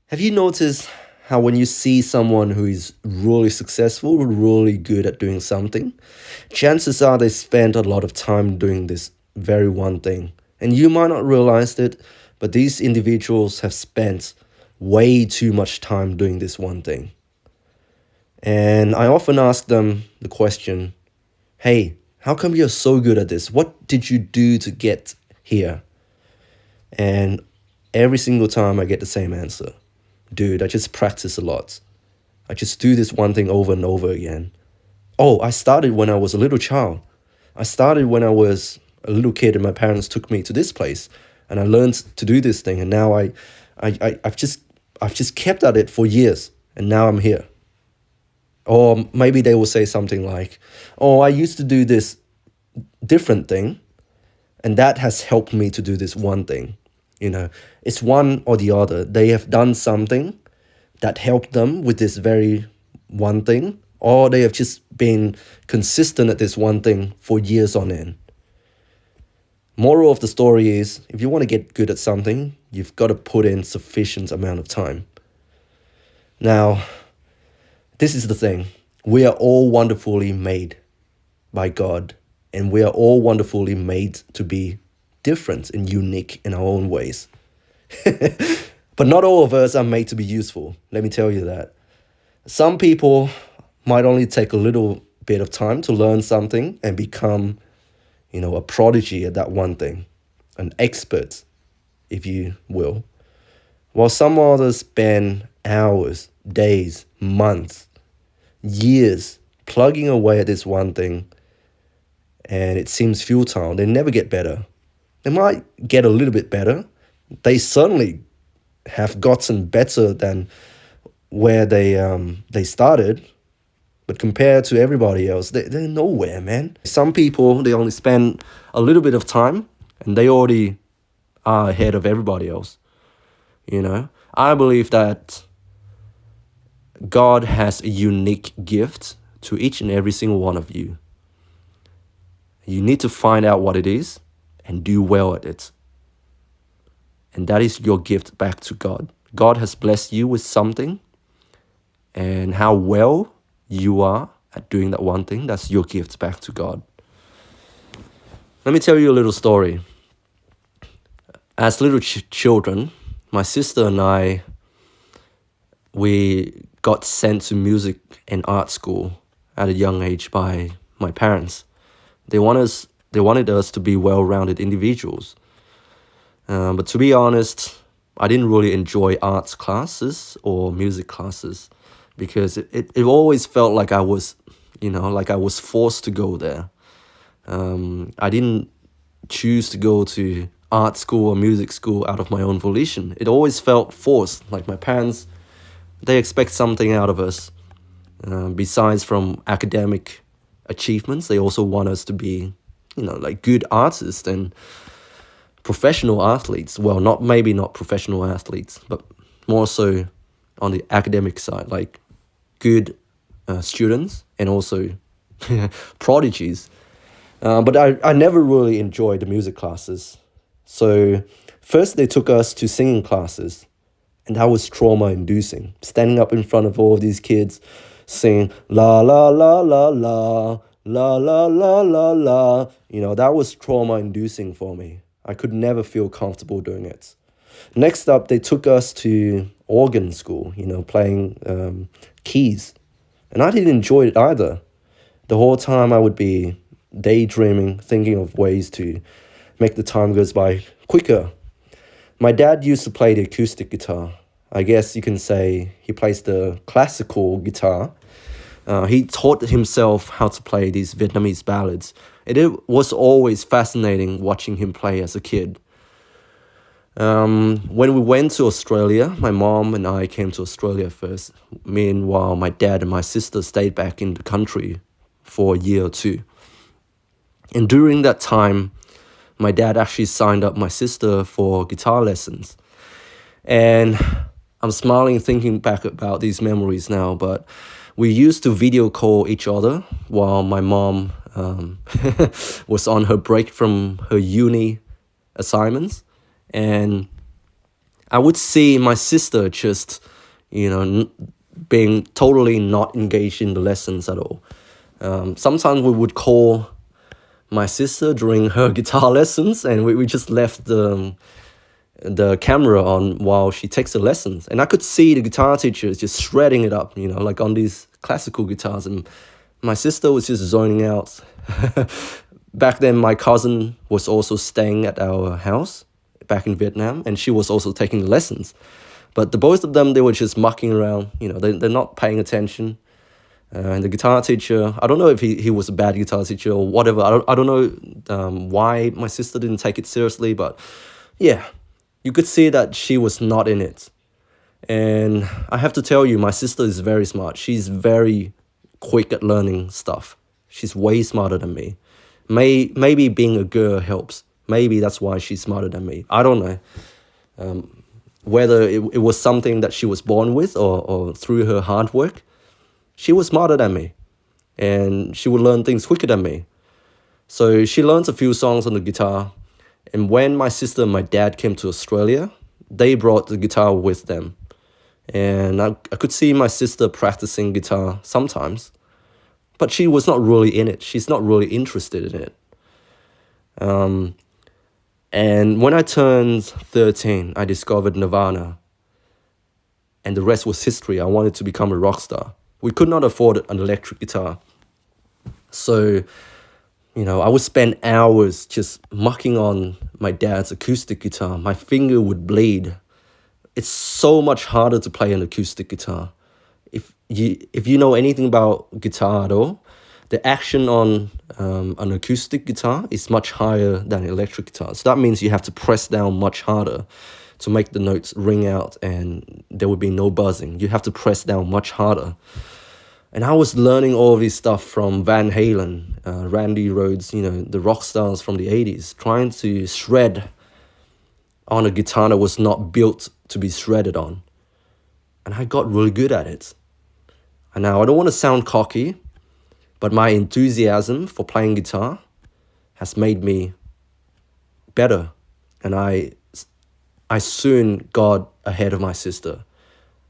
Have you noticed how when you see someone who is really successful, really good at doing something, chances are they spend a lot of time doing this very one thing. And you might not realize it, but these individuals have spent way too much time doing this one thing. And I often ask them the question, hey, how come you're so good at this? What did you do to get here? And every single time I get the same answer. Dude, I just practice a lot. I just do this one thing over and over again. Oh, I started when I was a little child. I started when I was a little kid and my parents took me to this place and I learned to do this thing and now I've just kept at it for years and now I'm here. Or maybe they will say something like, "Oh, I used to do this different thing and that has helped me to do this one thing." It's one or the other. They have done something that helped them with this very one thing, or they have just been consistent at this one thing for years on end. Moral of the story is, if you want to get good at something, you've got to put in sufficient amount of time. Now, this is the thing. We are all wonderfully made by God, and we are all wonderfully made to be different and unique in our own ways. But not all of us are made to be useful. Let me tell you that. Some people might only take a little bit of time to learn something and become, a prodigy at that one thing, an expert, if you will. While some others spend hours, days, months, years plugging away at this one thing, and it seems futile. They never get better. They might get a little bit better. They certainly have gotten better than where they started, but compared to everybody else, they're nowhere, man. Some people, they only spend a little bit of time and they already are ahead of everybody else. I believe that God has a unique gift to each and every single one of you. You need to find out what it is and do well at it. And that is your gift back to God. God has blessed you with something, and how well you are at doing that one thing, that's your gift back to God. Let me tell you a little story. As little children, my sister and I, we got sent to music and art school at a young age by my parents. They wanted us to be well-rounded individuals. But to be honest, I didn't really enjoy arts classes or music classes because it always felt like I was, like I was forced to go there. I didn't choose to go to art school or music school out of my own volition. It always felt forced, like my parents, they expect something out of us. Besides from academic achievements, they also want us to be, like good artists and professional athletes. Well, maybe not professional athletes, but more so on the academic side, like good students and also prodigies. But I never really enjoyed the music classes. So first they took us to singing classes, and that was trauma-inducing. Standing up in front of all of these kids singing la la la la la la la la la la. That was trauma-inducing for me. I could never feel comfortable doing it. Next up, they took us to organ school, playing keys. And I didn't enjoy it either. The whole time I would be daydreaming, thinking of ways to make the time goes by quicker. My dad used to play the acoustic guitar. I guess you can say he plays the classical guitar. He taught himself how to play these Vietnamese ballads. It was always fascinating watching him play as a kid. When we went to Australia, my mom and I came to Australia first. Meanwhile, my dad and my sister stayed back in the country for a year or two. And during that time, my dad actually signed up my sister for guitar lessons. And I'm smiling thinking back about these memories now, but we used to video call each other while my mom was on her break from her uni assignments. And I would see my sister just, you know, being totally not engaged in the lessons at all. Sometimes we would call my sister during her guitar lessons, and we just left the camera on while she takes the lessons. And I could see the guitar teacher just shredding it up, like on these classical guitars. And my sister was just zoning out. Back then, my cousin was also staying at our house back in Vietnam, and she was also taking the lessons. But the both of them, they were just mucking around. They're not paying attention. And the guitar teacher, I don't know if he was a bad guitar teacher or whatever. I don't know why my sister didn't take it seriously, but yeah, you could see that she was not in it. And I have to tell you, my sister is very smart. She's very quick at learning stuff. She's way smarter than me. Maybe being a girl helps. Maybe that's why she's smarter than me. I don't know. Whether it was something that she was born with or through her hard work, she was smarter than me. And she would learn things quicker than me. So she learns a few songs on the guitar. And when my sister and my dad came to Australia, they brought the guitar with them. And I could see my sister practicing guitar sometimes. But she was not really in it. She's not really interested in it. And when I turned 13, I discovered Nirvana. And the rest was history. I wanted to become a rock star. We could not afford an electric guitar. So, I would spend hours just mucking on my dad's acoustic guitar. My finger would bleed. It's so much harder to play an acoustic guitar. If you know anything about guitar at all, the action on an acoustic guitar is much higher than electric guitar. So that means you have to press down much harder to make the notes ring out, and there would be no buzzing. You have to press down much harder. And I was learning all of this stuff from Van Halen, Randy Rhoads, the rock stars from the 80s, trying to shred on a guitar that was not built to be shredded on. And I got really good at it. And now I don't want to sound cocky, but my enthusiasm for playing guitar has made me better. And I soon got ahead of my sister.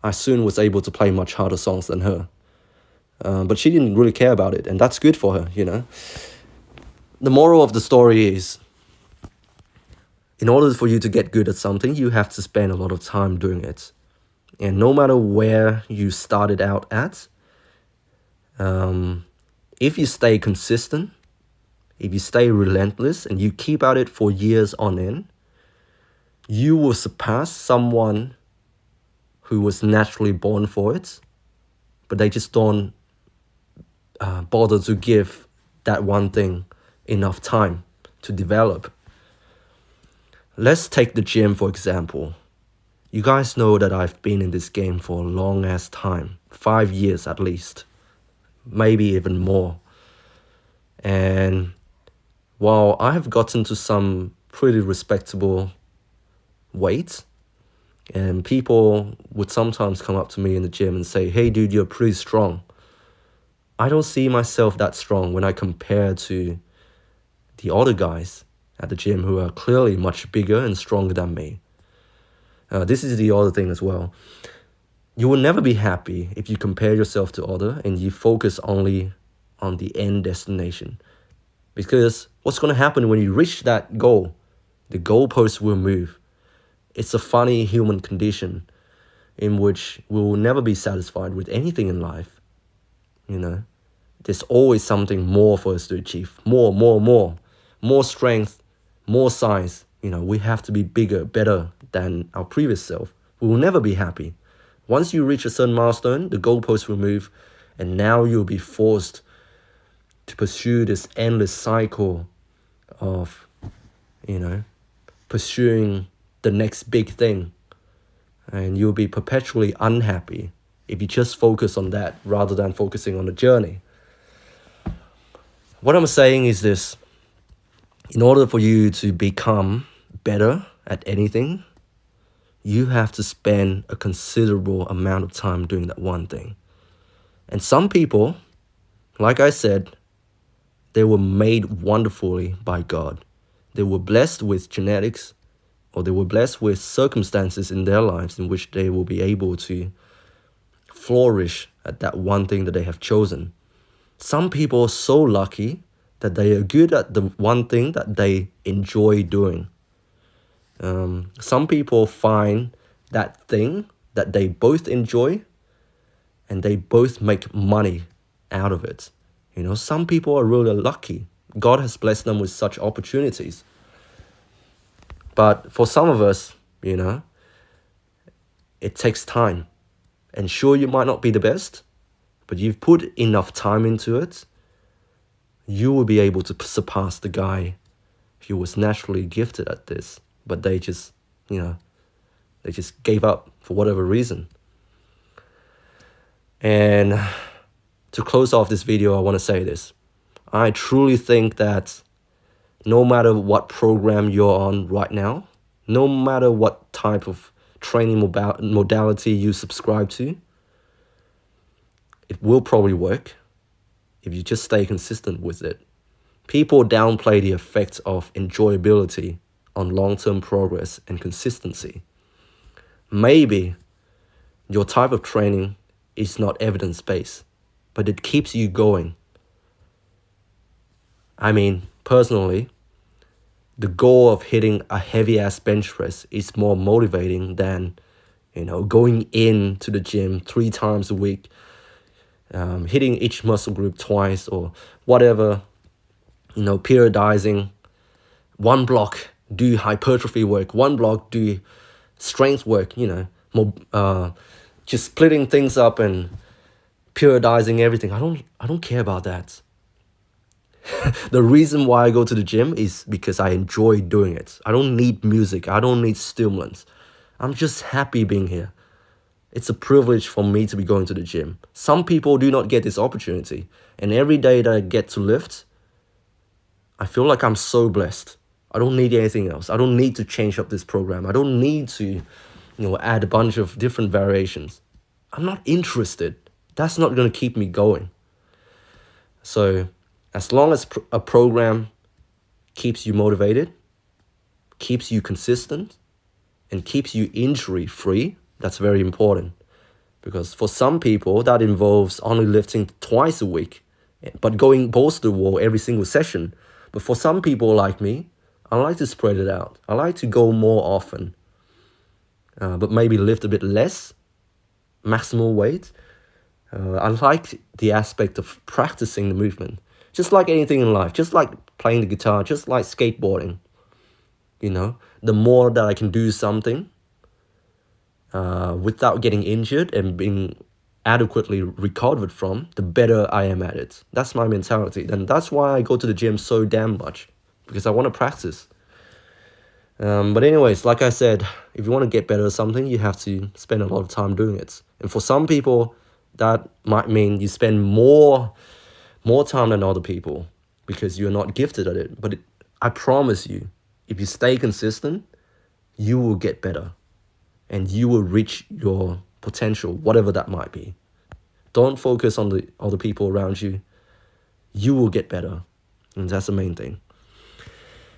I soon was able to play much harder songs than her. But she didn't really care about it, and that's good for her, The moral of the story is, in order for you to get good at something, you have to spend a lot of time doing it. And no matter where you started out at, if you stay consistent, if you stay relentless, and you keep at it for years on end, you will surpass someone who was naturally born for it, but they just don't bother to give that one thing enough time to develop. Let's take the gym, for example. You guys know that I've been in this game for a long ass time, 5 years at least, maybe even more. And while I have gotten to some pretty respectable weight, and people would sometimes come up to me in the gym and say, "Hey dude, you're pretty strong." I don't see myself that strong when I compare to the other guys at the gym who are clearly much bigger and stronger than me. This is the other thing as well. You will never be happy if you compare yourself to other and you focus only on the end destination. Because what's going to happen when you reach that goal? The goalpost will move. It's a funny human condition in which we will never be satisfied with anything in life. There's always something more for us to achieve. More strength, more size. We have to be bigger, better than our previous self. We will never be happy. Once you reach a certain milestone, the goalpost will move, and now you'll be forced to pursue this endless cycle of, pursuing the next big thing. And you'll be perpetually unhappy if you just focus on that rather than focusing on the journey. What I'm saying is this: in order for you to become better at anything, you have to spend a considerable amount of time doing that one thing. And some people, like I said, they were made wonderfully by God. They were blessed with genetics or they were blessed with circumstances in their lives in which they will be able to flourish at that one thing that they have chosen. Some people are so lucky that they are good at the one thing that they enjoy doing. Some people find that thing that they both enjoy and they both make money out of it. Some people are really lucky. God has blessed them with such opportunities. But for some of us, it takes time. And sure, you might not be the best, but you've put enough time into it, you will be able to surpass the guy who was naturally gifted at this, but they just gave up for whatever reason. And to close off this video, I want to say this. I truly think that no matter what program you're on right now, no matter what type of training modality you subscribe to, it will probably work if you just stay consistent with it. People downplay the effects of enjoyability on long-term progress and consistency. Maybe your type of training is not evidence-based, but it keeps you going. I mean, personally, the goal of hitting a heavy-ass bench press is more motivating than, going into the gym 3 times a week, hitting each muscle group twice or whatever, periodizing. One block, do hypertrophy work. One block, do strength work, just splitting things up and periodizing everything. I don't care about that. The reason why I go to the gym is because I enjoy doing it. I don't need music. I don't need stimulants. I'm just happy being here. It's a privilege for me to be going to the gym. Some people do not get this opportunity. And every day that I get to lift, I feel like I'm so blessed. I don't need anything else. I don't need to change up this program. I don't need to, add a bunch of different variations. I'm not interested. That's not going to keep me going. So as long as a program keeps you motivated, keeps you consistent, and keeps you injury-free, that's very important. Because for some people, that involves only lifting twice a week, but going balls to the wall every single session. But for some people like me, I like to spread it out. I like to go more often, but maybe lift a bit less, maximal weight. I like the aspect of practicing the movement. Just like anything in life, just like playing the guitar, just like skateboarding. The more that I can do something without getting injured and being adequately recovered from, the better I am at it. That's my mentality. And that's why I go to the gym so damn much, because I want to practice. But anyways, like I said, if you want to get better at something, you have to spend a lot of time doing it. And for some people, that might mean you spend more time than other people because you're not gifted at it. But I promise you, if you stay consistent, you will get better and you will reach your potential, whatever that might be. Don't focus on the other people around you. You will get better. And that's the main thing.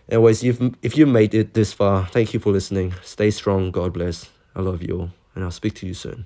Anyways, if you made it this far, thank you for listening. Stay strong. God bless. I love you all. And I'll speak to you soon.